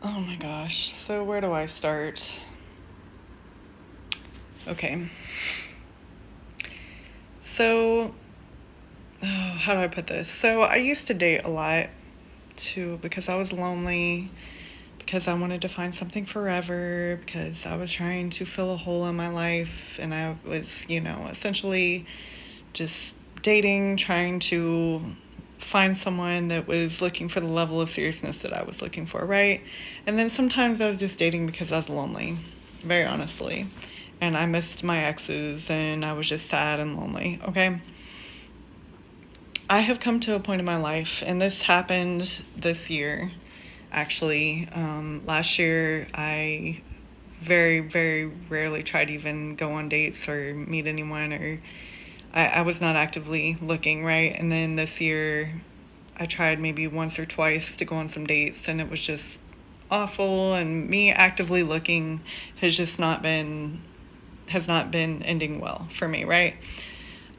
Oh my gosh. So where do I start? Okay. So, how do I put this? So I used to date a lot too because I was lonely, because I wanted to find something forever, because I was trying to fill a hole in my life, and I was, essentially just dating, trying to find someone that was looking for the level of seriousness that I was looking for, right? And then sometimes I was just dating because I was lonely, very honestly. And I missed my exes and I was just sad and lonely, okay? I have come to a point in my life, and this happened this year, actually. Last year, I very, very rarely tried to even go on dates or meet anyone, or I was not actively looking, right? And then this year, I tried maybe once or twice to go on some dates, and it was just awful. And me actively looking has just not been has not been ending well for me, right?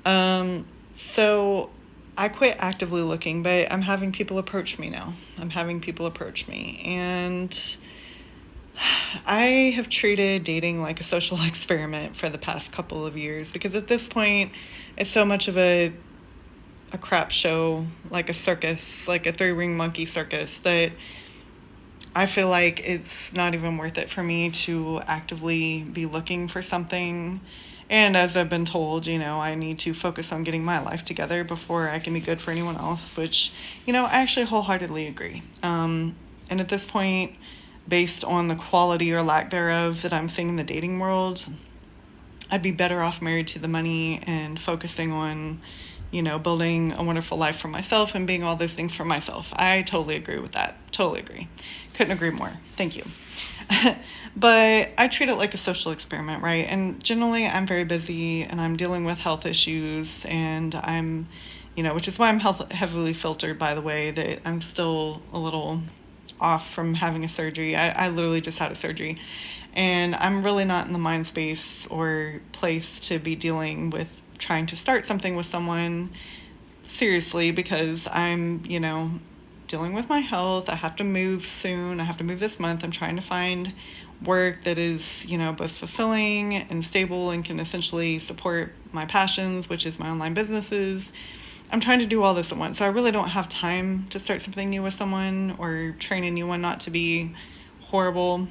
Um, so I quit actively looking, but I'm having people approach me now. I'm having people approach me, and I have treated dating like a social experiment for the past couple of years, because at this point, it's so much of a crap show, like a circus, like a three-ring monkey circus, that I feel like it's not even worth it for me to actively be looking for something. And as I've been told, I need to focus on getting my life together before I can be good for anyone else, which, I actually wholeheartedly agree. And at this point, based on the quality or lack thereof that I'm seeing in the dating world, I'd be better off married to the money and focusing on, building a wonderful life for myself and being all those things for myself. I totally agree with that. Totally agree. Couldn't agree more. Thank you. But I treat it like a social experiment, right? And generally, I'm very busy and I'm dealing with health issues, and I'm, which is why I'm heavily filtered by the way that I'm still a little off from having a surgery. I literally just had a surgery, and I'm really not in the mind space or place to be dealing with trying to start something with someone seriously, because I'm, dealing with my health. I have to move soon. I have to move this month. I'm trying to find work that is, both fulfilling and stable and can essentially support my passions, which is my online businesses. I'm trying to do all this at once. So I really don't have time to start something new with someone or train a new one not to be horrible.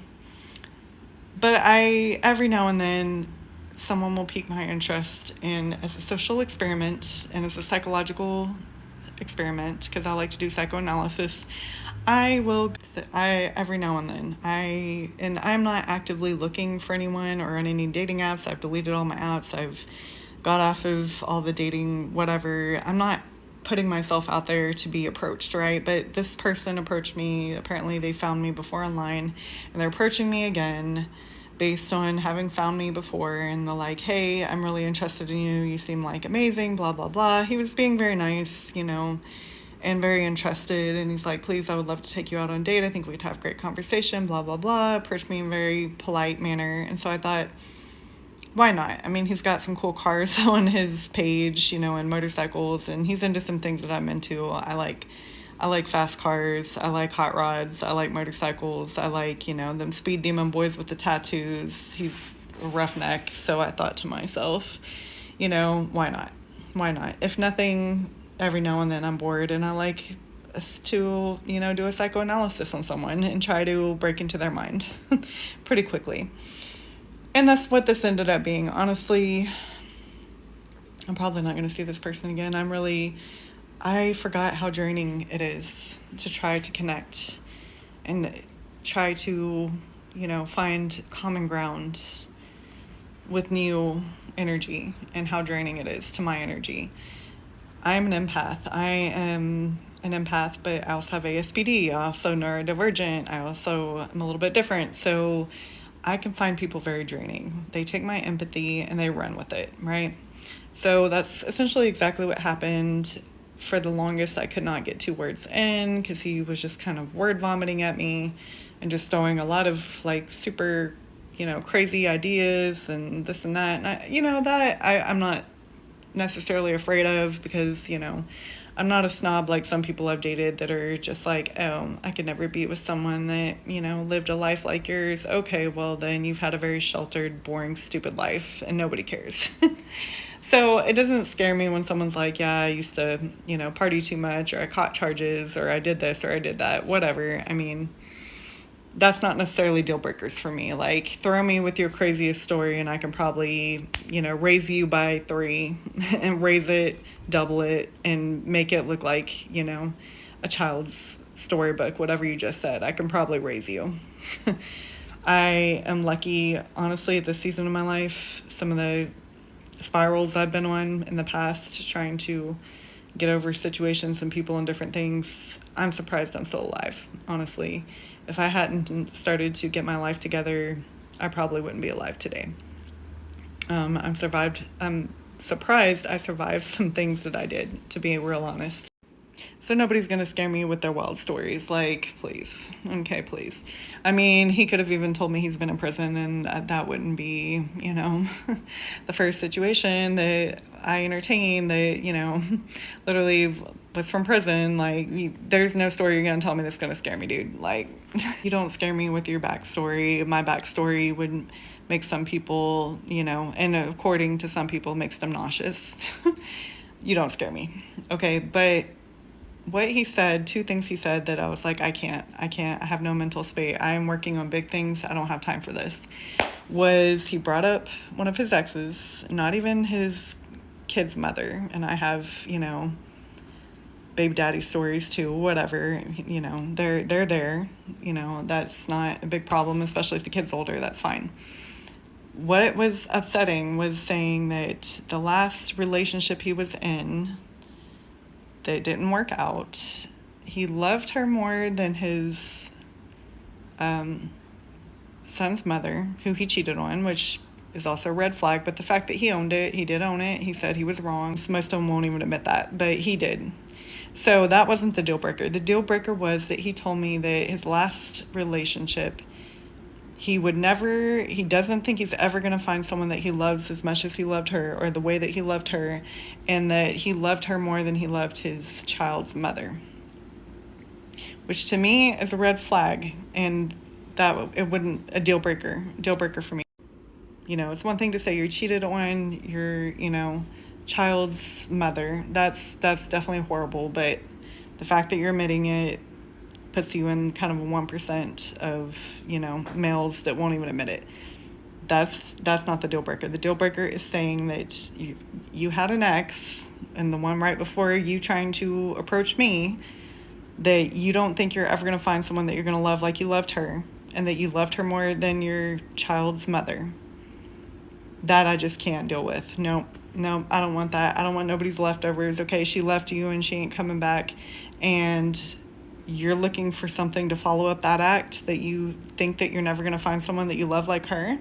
But every now and then, someone will pique my interest in, as a social experiment and as a psychological experiment, because I like to do psychoanalysis. Every now and then, I'm not actively looking for anyone or on any dating apps. I've deleted all my apps. I've got off of all the dating, whatever. I'm not putting myself out there to be approached, right? But this person approached me. Apparently, they found me before online, and they're approaching me again based on having found me before, and they're like, hey, I'm really interested in you. You seem like amazing, blah, blah, blah. He was being very nice, and very interested. And he's like, please, I would love to take you out on a date. I think we'd have great conversation, blah, blah, blah. Approached me in a very polite manner. And so I thought, why not? I mean, he's got some cool cars on his page, and motorcycles, and he's into some things that I'm into. I like fast cars. I like hot rods. I like motorcycles. I like, them speed demon boys with the tattoos. He's a roughneck. So I thought to myself, why not? Why not? If nothing, every now and then I'm bored and I like to, do a psychoanalysis on someone and try to break into their mind pretty quickly. And that's what this ended up being. Honestly, I'm probably not going to see this person again. I forgot how draining it is to try to connect and try to, find common ground with new energy, and how draining it is to my energy. I'm an empath. I am an empath, but I also have ASPD. I also neurodivergent. I also am a little bit different. So I can find people very draining. They take my empathy and they run with it, right? So that's essentially exactly what happened. For the longest, I could not get 2 words in because he was just kind of word vomiting at me and just throwing a lot of like super, crazy ideas and this and that. And I'm not necessarily afraid of, because, I'm not a snob like some people I've dated that are just like, oh, I could never be with someone that, lived a life like yours. Okay, well, then you've had a very sheltered, boring, stupid life and nobody cares. So it doesn't scare me when someone's like, yeah, I used to, party too much, or I caught charges, or I did this, or I did that, whatever. I mean, that's not necessarily deal breakers for me. Like, throw me with your craziest story and I can probably, raise you by 3 and raise it, double it, and make it look like, a child's storybook, whatever you just said. I can probably raise you. I am lucky, honestly, at this season of my life, some of the spirals I've been on in the past, trying to get over situations and people and different things, I'm surprised I'm still alive, honestly. If I hadn't started to get my life together, I probably wouldn't be alive today. I'm surprised I survived some things that I did, to be real honest. So nobody's going to scare me with their wild stories. Like, please. Okay, please. I mean, he could have even told me he's been in prison, and that wouldn't be, the first situation that I entertained that, literally was from prison. Like, there's no story you're going to tell me that's going to scare me, dude. Like, you don't scare me with your backstory. My backstory would make some people, and according to some people, makes them nauseous. You don't scare me. Okay, but what he said, 2 things he said that I was like, I can't, I have no mental space. I am working on big things. I don't have time for this. Was he brought up one of his exes, not even his kid's mother. And I have, baby daddy stories too, whatever, they're there, that's not a big problem, especially if the kid's older, that's fine. What it was upsetting was saying that the last relationship he was in that didn't work out, he loved her more than his son's mother, who he cheated on, which is also a red flag. But the fact that he owned it, he did own it. He said he was wrong. Most of them won't even admit that, but he did. So that wasn't the deal breaker. The deal breaker was that he told me that his last relationship, he doesn't think he's ever going to find someone that he loves as much as he loved her, or the way that he loved her, and that he loved her more than he loved his child's mother. Which to me is a red flag, and that it wouldn't a deal breaker for me. It's one thing to say you're cheated on your, child's mother. That's definitely horrible, but the fact that you're admitting it puts you in kind of a 1% of, males that won't even admit it. That's not the deal breaker. The deal breaker is saying that you had an ex, and the one right before you trying to approach me, that you don't think you're ever going to find someone that you're going to love like you loved her, and that you loved her more than your child's mother. That I just can't deal with. No, I don't want that. I don't want nobody's leftovers. Okay, she left you and she ain't coming back, and you're looking for something to follow up that act, that you think that you're never going to find someone that you love like her.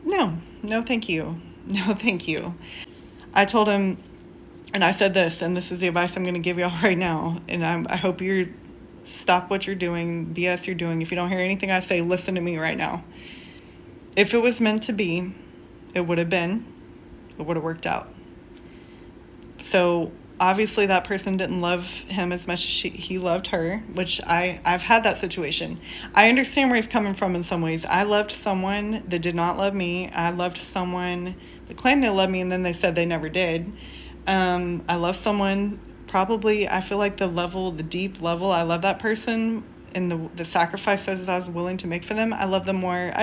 No, thank you. No, thank you. I told him, and I said this, and this is the advice I'm going to give y'all right now, and I hope you stop what you're doing, BS you're doing. If you don't hear anything I say, listen to me right now. If it was meant to be, it would have been. It would have worked out. So obviously that person didn't love him as much as he loved her, which I've had that situation. I understand where he's coming from in some ways. I loved someone that did not love me. I loved someone that claimed they loved me and then they said they never did. I love someone, probably, I feel like the deep level, I love that person, and the sacrifices I was willing to make for them, I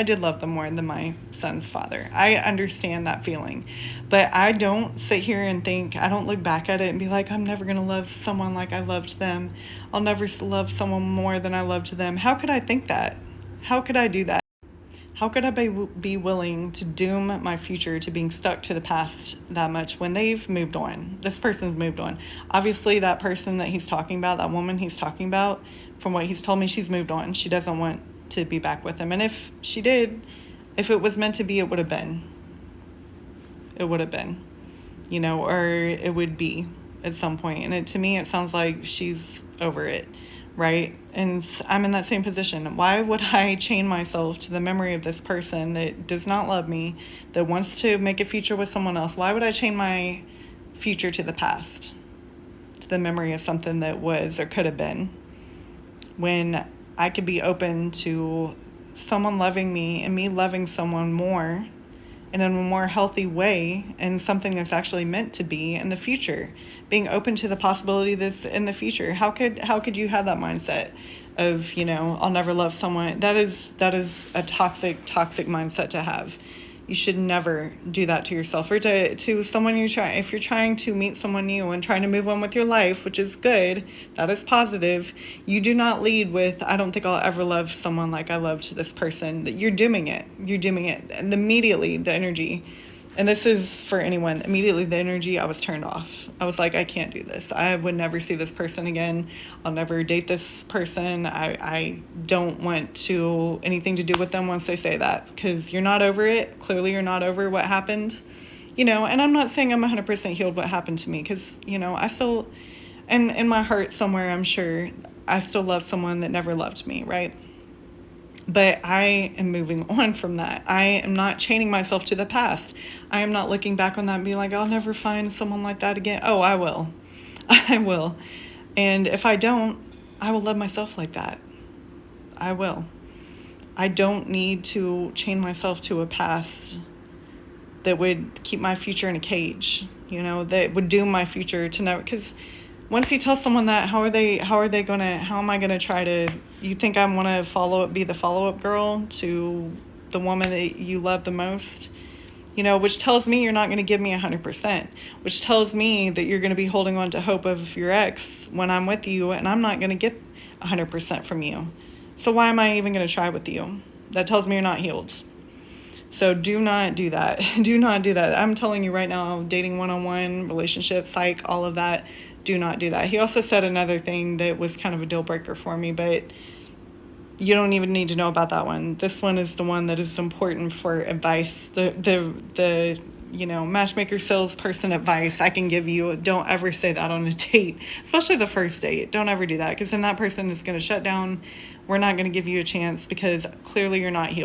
did love them more than my son's father. I understand that feeling. But I don't sit here and I don't look back at it and be like, I'm never going to love someone like I loved them. I'll never love someone more than I loved them. How could I think that? How could I do that? How could I be willing to doom my future to being stuck to the past that much when they've moved on? This person's moved on. Obviously, that person that he's talking about, that woman he's talking about, from what he's told me, she's moved on. She doesn't want to be back with him. And if she did, if it was meant to be, it would have been. It would have been, or it would be at some point. And to me, it sounds like she's over it, right? And I'm in that same position. Why would I chain myself to the memory of this person that does not love me, that wants to make a future with someone else? Why would I chain my future to the past? the memory of something that was or could have been, when I could be open to someone loving me and me loving someone more and in a more healthy way, and something that's actually meant to be in the future, being open to the possibility that's in the future. How could you have that mindset of, I'll never love someone? That is a toxic mindset to have. You should never do that to yourself or to someone if you're trying to meet someone new and trying to move on with your life, which is good, that is positive. You do not lead with, I don't think I'll ever love someone like I loved this person. That you're doing it. And immediately the energy, and this is for anyone, immediately the energy, I was turned off. I was like, I can't do this. I would never see this person again. I'll never date this person. I don't want anything to do with them once they say that, because you're not over it. Clearly you're not over what happened, and I'm not saying I'm 100% healed what happened to me, because, I still, and in my heart somewhere, I'm sure I still love someone that never loved me, right? But I am moving on from that. I am not chaining myself to the past. I am not looking back on that and being like, I'll never find someone like that again. Oh, I will. I will. And if I don't, I will love myself like that. I will. I don't need to chain myself to a past that would keep my future in a cage, that would doom my future to never, because once you tell someone that, how am I gonna try to, you think I want to be the follow-up girl to the woman that you love the most, which tells me you're not going to give me 100%, which tells me that you're going to be holding on to hope of your ex when I'm with you, and I'm not going to get 100% from you. So why am I even going to try with you? That tells me you're not healed. So do not do that. Do not do that. I'm telling you right now, dating one-on-one, relationship, psych, all of that, do not do that. He also said another thing that was kind of a deal breaker for me, but you don't even need to know about that one. This one is the one that is important for advice. The matchmaker salesperson advice I can give you. Don't ever say that on a date, especially the first date. Don't ever do that, because then that person is going to shut down. We're not going to give you a chance, because clearly you're not healed.